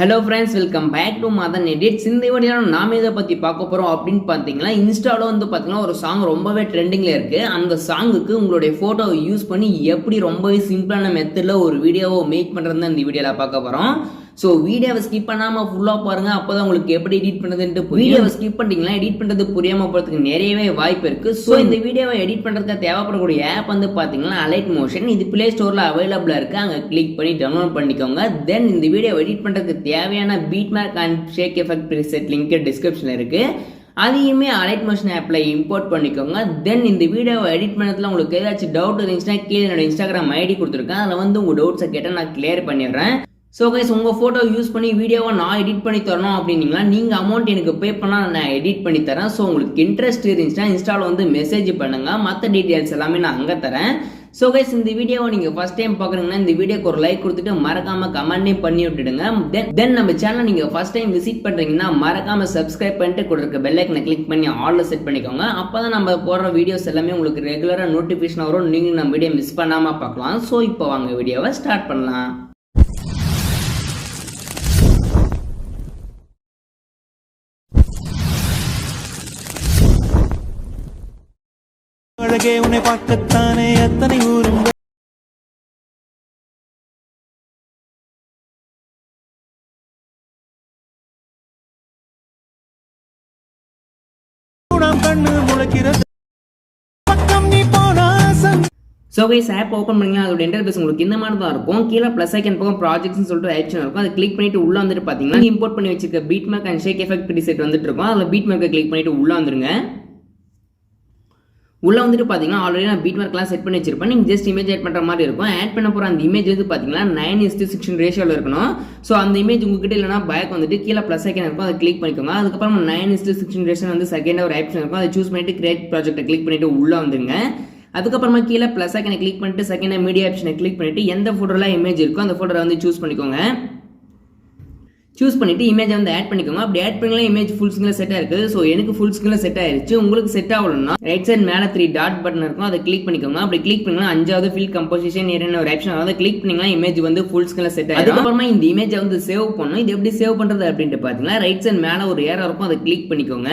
Hello friends, welcome back to Madan edits. இந்த வீடியோவில் நாம இதை பற்றி பார்க்க போகிறோம் அப்படின்னு பார்த்தீங்கன்னா, இன்ஸ்டாவில் வந்து பார்த்தீங்கன்னா ஒரு சாங் ரொம்பவே ட்ரெண்டிங்கில் இருக்குது. அந்த சாங்குக்கு உங்களுடைய ஃபோட்டோவை யூஸ் பண்ணி எப்படி ரொம்பவே சிம்பிளான மெத்தடில் ஒரு வீடியோவை மேக் பண்ணுறதுன்னு இந்த வீடியோவில் பார்க்க போகிறோம். ஸோ வீடியோவை ஸ்கிப் பண்ணாமல் ஃபுல்லாக பாருங்கள், அப்போ தான் உங்களுக்கு எப்படி எடிட் பண்ணுறதுன்ட்டு வீடியோவை ஸ்கிப் பண்ணிட்டீங்கன்னா எடிட் பண்ணுறது புரியாமல் போகிறதுக்கு நிறையவே வாய்ப்பு இருக்குது. ஸோ இந்த வீடியோவை எடிட் பண்ணுறதுக்கு தேவைப்படக்கூடிய ஆப் வந்து பார்த்தீங்கன்னா அலைட் மோஷன். இது பிளே ஸ்டோரில் அவைலபிளாக இருக்குது, அங்கே கிளிக் பண்ணி டவுன்லோட் பண்ணிக்கோங்க. தென் இந்த வீடியோ எடிட் பண்ணுறதுக்கு தேவையான beat mark and shake effect preset link டிஸ்கிரிப்ஷனில் இருக்குது, அதையுமே அலைட் மோஷன் ஆப்பில் இம்போர்ட் பண்ணிக்கோங்க. தென் இந்த வீடியோவை எடிட் பண்ணதில் உங்களுக்கு ஏதாச்சும் டவுட் இருந்துச்சுன்னா கீழே என்னோட இன்ஸ்டாகிராம் ஐடி கொடுத்துருக்கேன், அதில் வந்து உங்கள் டவுட்ஸை கேட்டால் நான் கிளியர் பண்ணிடுறேன். ஸோ கைஸ், உங்கள் ஃபோட்டோ யூஸ் பண்ணி வீடியோவை நான் எடிட் பண்ணி தரணும் அப்படின்னீங்களா, நீங்கள் அமௌண்ட் எனக்கு பே பண்ணால் நான் எடிட் பண்ணி தரேன். ஸோ உங்களுக்கு இன்ட்ரெஸ்ட் இருந்துச்சுன்னா இன்ஸ்டாவில் வந்து மெசேஜ் பண்ணுங்கள், மற்ற டீட்டெயில்ஸ் எல்லாமே நான் அங்கே தரேன். ஸோ கைஸ், இந்த வீடியோவை நீங்கள் ஃபஸ்ட் டைம் பார்க்குறீங்கன்னா இந்த வீடியோக்கு ஒரு லைக் கொடுத்துட்டு மறக்காமல் கமெண்ட்னே பண்ணி விட்டுடுங்க. தென் நம்ம சேனல் நீங்கள் ஃபஸ்ட் டைம் விசிட் பண்ணுறீங்கன்னா மறக்காமல் சப்ஸ்கிரைப் பண்ணிட்டு கொடுக்குற பெல் ஐக்கனை கிளிக் பண்ணி ஆல்ல செட் பண்ணிக்கோங்க. அப்போ தான் நம்ம போடுற வீடியோஸ் எல்லாமே உங்களுக்கு ரெகுலராக நோட்டிஃபிகேஷன் வரும், நீங்கள் நம்ம வீடியோ மிஸ் பண்ணாமல் பார்க்கலாம். ஸோ இப்போ வாங்க வீடியோவை ஸ்டார்ட் பண்ணலாம். அழகே உன்னை பார்க்கத்தானே எத்தனை ஊரும் கண்ணு முளைக்கிறது பக்கம் நீ போனா. ஸோ கைஸ், ஆப் ஓப்பன் பண்ணிங்கன்னா அதோட இன்டர்ஃபேஸ் உங்களுக்கு இந்த மாதிரி தான் இருக்கும். கீழே ப்ளஸ் ஐக்கன் பக்கம் ப்ராஜெக்ட்ஸ்னு சொல்லிட்டு ஆப்ஷன் இருக்கும், அதை கிளிக் பண்ணிட்டு உள்ள வந்துட்டு பார்த்தீங்கன்னா இம்போர்ட் பண்ணி வச்சிருக்க beat mark and shake effect preset வந்துட்டு இருக்கும். அதில் பீட் மார்க்கை கிளிக் பண்ணிட்டு உள்ள வந்துருங்க. உள்ள வந்துட்டு பார்த்தீங்கன்னா ஆல்ரெடி நான் பீட் மார்க்லாம் செட் பண்ணி வச்சிருப்பேன். நீங்கள் ஜஸ்ட் இமேஜ் ஆட் பண்ணுற மாதிரி இருக்கும். ஆட் பண்ண போகிற அந்த இமேஜ் வந்து பார்த்தீங்கன்னா 9:16 ரேஷியோவில் இருக்கணும். ஸோ அந்த இமேஜ் உங்ககிட்ட இல்லைனா பேக் வந்துட்டு கீழே ப்ளஸ் ஐக்கன் இருக்கும், அதை கிளிக் பண்ணிக்கோங்க. அதுக்கப்புறம் 9:16 ரேஷியோ வந்து செகண்டாக ஒரு ஆப்ஷன் இருக்கும், அதை சூஸ் பண்ணிட்டு கிரியேட் ப்ராஜெக்ட்டை கிளிக் பண்ணிட்டு உள்ள வந்துருங்க. அதுக்கப்புறமா கீழே ப்ளஸ் ஐக்கனை கிளிக் பண்ணிட்டு செகண்டாக மீடியா ஆப்ஷனை கிளிக் பண்ணிட்டு எந்த ஃபோட்டோலாம் இமேஜ் இருக்கோ அந்த ஃபோட்டோவை வந்து சூஸ் பண்ணிக்கோங்க. சூஸ் பண்ணிட்டு இமேஜை வந்து ஆட் பண்ணிக்கோங்க. அப்படி ஆட் பண்ணலாம் இமேஜ் ஃபுல் ஸ்கிரீனில் செட் ஆயிருக்குது. ஸோ எனக்கு ஃபுல் ஸ்கிரீனில் செட் ஆயிருச்சு. உங்களுக்கு செட் ஆகணும்னா ரைட் சைட் மேலே 3 டாட் பட்டன் இருக்கும், அதை கிளிக் பண்ணிக்கோங்க. அப்படி கிளிக் பண்ணா 5வது ஃபில் கம்போசிஷன் ஏரியா ஒரு ஆப்ஷன், அதை கிளிக் பண்ணிங்கன்னா இமேஜ் வந்து ஃபுல் ஸ்கிரீனில் செட் ஆகும். அதுக்கப்புறமா இந்த இமேஜை வந்து சேவ் பண்ணணும். இது எப்படி சேவ் பண்ணுறது அப்படின்ட்டு பார்த்தீங்கன்னா ரைட் சைட் மேலே ஒரு ஏரோ இருக்கும், அதை கிளிக் பண்ணிக்கோங்க.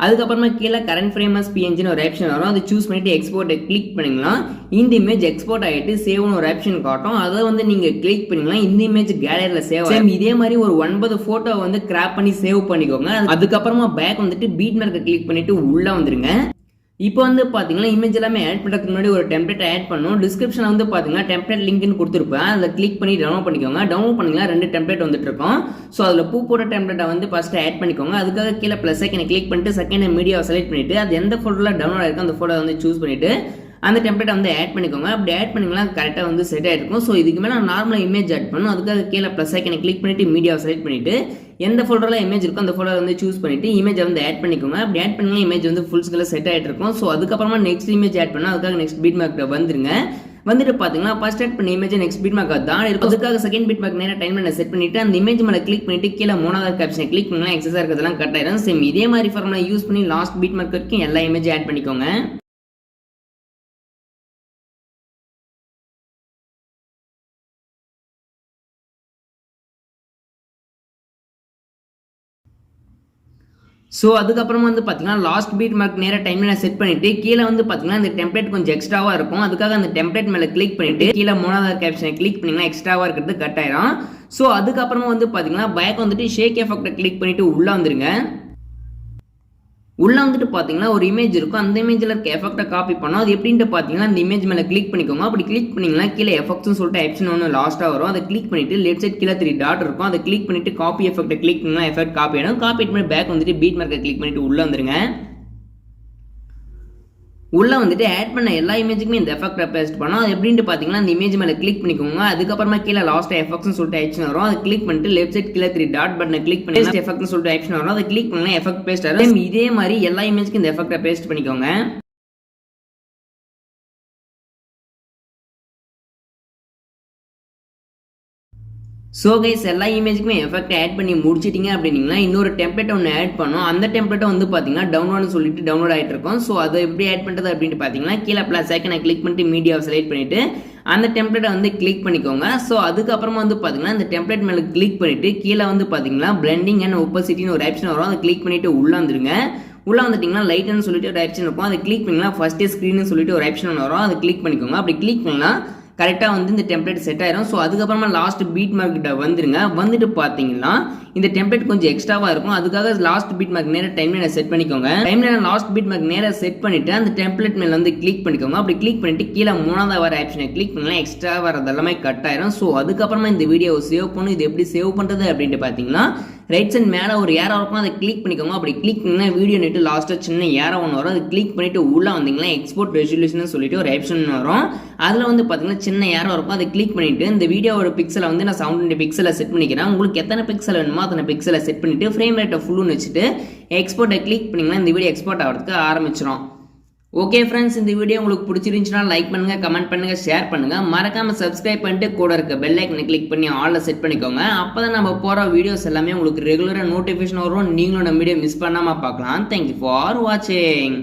அதுக்கப்புறமா கீழே கரண்ட் ஃப்ரேம் அஸ் பிஎன்ஜின்னு ஒரு ஆப்ஷன் வரும், அதை சூஸ் பண்ணிட்டு எக்ஸ்போர்ட்டை கிளிக் பண்ணிக்கலாம். இந்த இமேஜ் எக்ஸ்போர்ட் ஆகிட்டு சேவ்னு ஒரு ஆப்ஷன் காட்டும், அதை வந்து நீங்கள் கிளிக் பண்ணிக்கலாம். இந்த இமேஜ் கேலரியில் சேவ் ஆகும். இதே மாதிரி ஒரு 9 ஃபோட்டோ வந்து கிராப் பண்ணி சேவ் பண்ணிக்கோங்க. அதுக்கப்புறமா பேக் வந்துட்டு பீட் மார்க்கை கிளிக் பண்ணிட்டு உள்ள வந்துருங்க. இப்போ வந்து பார்த்தீங்கன்னா இமேஜ் எல்லாமே ஆட் பண்ணுறதுக்கு முன்னாடி ஒரு டெம்ப்ளேட் ஆட் பண்ணணும். டிஸ்கிரிப்ஷனில் வந்து பார்த்தீங்கன்னா டெம்ப்ளேட் லிங்க்னு கொடுத்துருப்பேன், அதில் கிளிக் பண்ணி டவுன்லோட் பண்ணிக்கோங்க. டவுன்லோட் பண்ணிங்கன்னா 2 டெம்ப்ளேட் வந்துட்டு இருக்கும். ஸோ அதில் பூ போட்ட டெம்ப்ளேட்டை வந்து ஃபஸ்ட்டு ஆட் பண்ணிக்கோங்க. அதுக்காக கீழே ப்ளஸ் ஐக்கனை கிளிக் பண்ணிட்டு செகண்ட் மீடியாவை செலக்ட் பண்ணிட்டு அது எந்த ஃபோட்டோவில் டவுன்லோட் ஆயிருக்கோ அந்த ஃபோட்டோ வந்து சூஸ் பண்ணிட்டு அந்த டெம்ப்ளேட்டை வந்து ஆட் பண்ணிக்கோங்க. அப்படி ஆட் பண்ணிங்கன்னா கரெக்டாக வந்து செட் ஆகிருக்கும். ஸோ இதுக்கு மேலே நான் நார்மலாக இமேஜ் ஆட் பண்ணணும். அதுக்காக கீழே ப்ளஸ் ஐக்கனை கிளிக் பண்ணிட்டு மீடியாவை செலக்ட் பண்ணிட்டு எந்த ஃபோட்டோவில் இமேஜ் இருக்கோ அந்த ஃபோட்டோ வந்து சூஸ் பண்ணிட்டு இமேஜை வந்து ஆட் பண்ணிக்கோங்க. அப்படி ஆட் பண்ணிங்கன்னா இமேஜ் வந்து ஃபுல் ஸ்கிரீனில் செட் ஆகிட்டு இருக்கும். ஸோ அதுக்கப்புறமா நெக்ஸ்ட் இமேஜ் ஆட் பண்ணால் அதுக்காக நெக்ஸ்ட் பீட் மார்க் வந்துருங்க. வந்துட்டு பார்த்தீங்கன்னா ஃபர்ஸ்ட் ஆட் பண்ண இமேஜ் நெக்ஸ்ட் பீட் மார்க் தான் இருக்கும். அதுக்காக செகண்ட் பீட் மார்க் நேராக டைம் பண்ண செட் பண்ணிட்டு அந்த இமேஜ் மேலே கிளிக் பண்ணிட்டு கீழே 3வது ஆப்ஷனை கிளிக் பண்ணலாம். எக்ஸஸாக இருக்கிறதெல்லாம் கட் ஆயிடும். சேம் இதே மாதிரி ஃபார்முலா யூஸ் பண்ணி லாஸ்ட் பீட் மார்க் வரைக்கும் எல்லா இமேஜ் ஆட் பண்ணிக்கோங்க. ஸோ அதுக்கப்புறமா வந்து பார்த்தீங்கன்னா லாஸ்ட் பீட் மார்க் நேராக டைம்ல செட் பண்ணிட்டு கீழே வந்து பார்த்தீங்கன்னா இந்த டெம்ப்ளேட் கொஞ்சம் எக்ஸ்ட்ராவாக இருக்கும். அதுக்காக அந்த டெம்ப்ளேட் மேலே கிளிக் பண்ணிட்டு கீழே 3வது கேப்ஷனை கிளிக் பண்ணிங்கன்னா எக்ஸ்ட்ராவாக இருக்கிறது கட் ஆயிடும். ஸோ அதுக்கப்புறமா வந்து பார்த்தீங்கன்னா பேக் வந்துட்டு ஷேக் எஃபெக்டை கிளிக் பண்ணிட்டு உள்ள வந்துருங்க. உள்ள வந்துட்டு பார்த்தீங்கன்னா ஒரு இமேஜ் இருக்கும், அந்த இமேஜில் இருக்க எஃபெக்டை காப்பி பண்ணோம். அது எப்படின்ட்டு பார்த்தீங்கன்னா அந்த இமேஜ் மேலே கிளிக் பண்ணிக்கோங்க. அப்படி கிளிக் பண்ணிங்கன்னா கீழே எஃபெக்ட்ஸ்னு சொல்லிட்டு ஆப்ஷன் ஒன்று லாஸ்ட்டாக வரும், அதை கிளிக் பண்ணிட்டு லெஃப்ட் சைட் கீழே 3 டாட் இருக்கும், அதை கிளிக் பண்ணிட்டு காப்பி எஃபெக்டை கிளிக் பண்ணா எஃபெக்ட் காப்பி ஆகிடும். காப்பி பண்ணி பேக் வந்துட்டு பீட் மார்க்கை கிளிக் பண்ணிட்டு உள்ள வந்துருங்க. உள்ள வந்துட்டு ஆட் பண்ண எல்லா இமேஜுக்குமே இந்த எஃபெக்ட் பேஸ்ட் பண்ணோம். அது எப்படின்ட்டு பார்த்தீங்கன்னா இந்த இமேஜ் மேலே கிளிக் பண்ணிக்கோங்க. அதுக்கப்புறமா கீழே லாஸ்ட் எஃபெக்ட்னு சொல்லிட்டு ஆப்ஷன் வரும், அதை கிளிக் பண்ணிட்டு லெஃப்ட் சைட் கீழே 3 டாட் பட்டனை கிளிக் பண்ணி எஃபெக்ட்னு சொல்லிட்டு ஆப்ஷன் வரும், அதை கிளிக் பண்ணா எஃபெக்ட் பேஸ்ட் ஆகும். இதே மாதிரி எல்லா இமேஜுக்கும் இந்த எஃபெக்டை பேஸ்ட் பண்ணிக்கோங்க. ஸோ கைஸ், எல்லா இமேஜுக்குமே எஃபெக்ட் ஆட் பண்ணி முடிச்சிட்டிங்க அப்படின்னா இன்னொரு டெம்ப்ளேட் ஒன்று ஆட் பண்ணோம். அந்த டெம்ப்ளேட்டை வந்து பார்த்தீங்கன்னா டவுன்லோட்னு சொல்லிட்டு டவுன்லோட் ஆகிட்டு இருக்கும். ஸோ அதை எப்படி ஆட் பண்ணுறது அப்படின்ட்டு பார்த்தீங்கன்னா கீழே ப்ளஸ் ஐக்கனை கிளிக் பண்ணிட்டு மீடியாவை செலக்ட் பண்ணிட்டு அந்த டெம்ப்ளேட்டை வந்து கிளிக் பண்ணிக்கோங்க. ஸோ அதுக்கப்புறமா வந்து பார்த்தீங்கன்னா இந்த டெம்ப்ளேட் மேலே கிளிக் பண்ணிவிட்டு கீழே வந்து பார்த்தீங்கன்னா பிளெண்டிங் அண்ட் ஒப்பசிட்டின்னு ஒரு ஆப்ஷன் வரும். அதை கிளிக் பண்ணிவிட்டு உள்ளே வந்துடுங்க. உள்ளே வந்துட்டிங்கன்னா லைட்னு சொல்லிட்டு ஒரு ஆப்ஷன் இருக்கும். அதை கிளிக் பண்ணிங்கன்னா ஃபஸ்ட்டே ஸ்க்ரீன்னு சொல்லிட்டு ஒரு ஆப்ஷன் வரும். அதை கிளிக் பண்ணிக்கோங்க. அப்படி கிளிக் பண்ணால் கரெக்டாக வந்து இந்த டெம்ப்ளேட் செட் ஆயிரும். ஸோ அதுக்கப்புறமா லாஸ்ட் பீட் மார்க் கிட்ட வந்துருங்க. வந்துட்டு பார்த்தீங்கன்னா இந்த டெம்ப்ளேட் கொஞ்சம் எக்ஸ்ட்ராவாக இருக்கும். அதுக்காக லாஸ்ட் பீட் மார்க் நேராக டைம்லைனை செட் பண்ணிக்கோங்க. டைம்லைனை லாஸ்ட் பீட் மார்க் நேராக செட் பண்ணிட்டு அந்த டெம்ப்ளேட் மேலே வந்து கிளிக் பண்ணிக்கோங்க. அப்படி கிளிக் பண்ணிட்டு கீழே 3வது வர ஆப்ஷனை கிளிக் பண்ணலாம். எக்ஸ்ட்ரா வரது எல்லாமே கட் ஆயிரும். ஸோ அதுக்கப்புறமா இந்த வீடியோவை சேவ் பண்ணணும். இது எப்படி சேவ் பண்ணுறது அப்படின்ட்டு பார்த்தீங்கன்னா ரைட் சைட் மேலே ஒரு ஏரோ இருக்கும். அதை கிளிக் பண்ணிக்கோங்க. அப்படி கிளிக் பண்ணிங்கன்னா வீடியோ நெட்டு லாஸ்ட்டாக சின்ன ஏரோ ஒன்று வரும். அதை கிளிக் பண்ணிட்டு உள்ளே வந்தீங்கன்னா எக்ஸ்போர்ட் ரெசல்யூஷன் சொல்லிட்டு ஒரு ஆப்ஷன் வரும். அதில் வந்து பார்த்தீங்கன்னா சின்ன ஏரோ இருக்கும். அதை கிளிக் பண்ணிட்டு இந்த வீடியோவோட பிக்சலை வந்து நான் 720 பிக்சலை செட் பண்ணிக்கிறேன். உங்களுக்கு எத்தனை பிக்சல் வேணுமோ அத்தனை பிக்சலை செட் பண்ணிட்டு ஃப்ரேம் ரேட்டை ஃபுல்லுன்னு வச்சுட்டு எக்ஸ்போர்ட்டை கிளிக் பண்ணிங்கன்னா இந்த வீடியோ எக்ஸ்போர்ட் ஆகிறதுக்கு ஆரம்பிச்சிடும். ஓகே ஃப்ரெண்ட்ஸ், இந்த வீடியோ உங்களுக்கு பிடிச்சிருந்துச்சுன்னா லைக் பண்ணுங்க, கமெண்ட் பண்ணுங்க, ஷேர் பண்ணுங்க. மறக்காம சப்ஸ்கிரைப் பண்ணிட்டு கூட இருக்க பெல் ஐக்கனை கிளிக் பண்ணி ஆல்ல செட் பண்ணிக்கோங்க. அப்பதான் நம்ம போற வீடியோஸ் எல்லாமே உங்களுக்கு ரெகுலரா நோட்டிஃபிகேஷன் வரும். நீங்களும் நம்ம வீடியோ மிஸ் பண்ணாம பார்க்கலாம். தேங்க்யூ ஃபார் வாட்சிங்.